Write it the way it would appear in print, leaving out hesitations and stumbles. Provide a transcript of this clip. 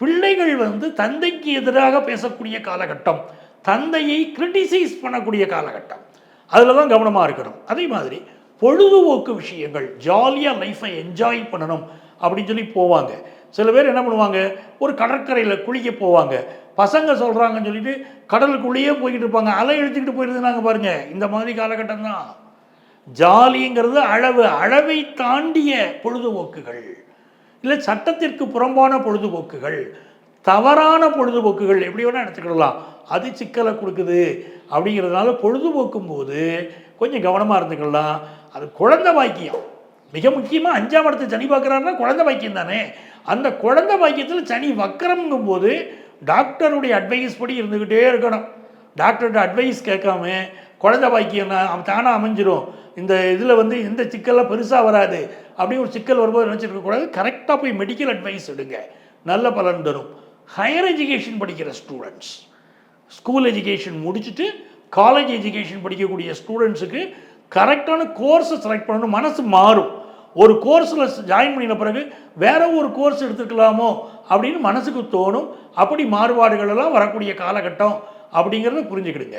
பிள்ளைகள் வந்து தந்தைக்கு எதிராக பேசக்கூடிய காலகட்டம், தந்தையை கிரிட்டிசைஸ் பண்ணக்கூடிய காலகட்டம், அதில் தான் கவனமாக இருக்கணும். அதே மாதிரி பொழுதுபோக்கு விஷயங்கள், ஜாலியாக லைஃப்பை என்ஜாய் பண்ணணும் அப்படின்னு சொல்லி போவாங்க. சில பேர் என்ன பண்ணுவாங்க, ஒரு கடற்கரையில் குளிக்க போவாங்க, பசங்க சொல்கிறாங்கன்னு சொல்லிட்டு கடலுக்குள்ளேயே போய்கிட்டு இருப்பாங்க, அலை எழுத்துக்கிட்டு போயிருந்தாங்க பாருங்கள். இந்த மாதிரி காலகட்டம் தான் ஜாலிங்கிறது. அளவை தாண்டிய பொழுதுபோக்குகள், இல்லை சட்டத்திற்கு புறம்பான பொழுதுபோக்குகள், தவறான பொழுதுபோக்குகள் எப்படி வேணால் எடுத்துக்கிடலாம், அது சிக்கலை கொடுக்குது. அப்படிங்கிறதுனால பொழுதுபோக்கும் போது கொஞ்சம் கவனமாக இருந்துக்கலாம். அது குழந்தை பாக்கியம் மிக முக்கியமாக. 5ஆம் இடத்தை சனி பார்க்குறாருன்னா குழந்தை பாக்கியம் தானே. அந்த குழந்தை பாக்கியத்தில் சனி வக்கரம்ங்கும் போது டாக்டருடைய அட்வைஸ் படி இருந்துக்கிட்டே இருக்கணும். டாக்டர்கிட்ட அட்வைஸ் கேட்காம குழந்தை பாக்கியம் தானாக அமைஞ்சிரும், இந்த இதில் வந்து எந்த சிக்கல்லாம் பெருசாக வராது அப்படின்னு ஒரு சிக்கல் வரும்போது நினச்சிருக்கக்கூடாது. கரெக்டாக போய் மெடிக்கல் அட்வைஸ் எடுங்க, நல்ல பலன் தரும். ஹையர் எஜுகேஷன் படிக்கிற ஸ்டூடெண்ட்ஸ், ஸ்கூல் எஜுகேஷன் முடிச்சுட்டு காலேஜ் எஜுகேஷன் படிக்கக்கூடிய ஸ்டூடெண்ட்ஸுக்கு கரெக்டான கோர்ஸை செலக்ட் பண்ணணும். மனசு மாறும். ஒரு கோர்ஸில் ஜாயின் பண்ணின பிறகு வேற ஒரு கோர்ஸ் எடுத்துக்கலாமோ அப்படின்னு மனசுக்கு தோணும். அப்படி மாறுபாடுகள் எல்லாம் வரக்கூடிய காலகட்டம் அப்படிங்கிறத புரிஞ்சுக்கிடுங்க.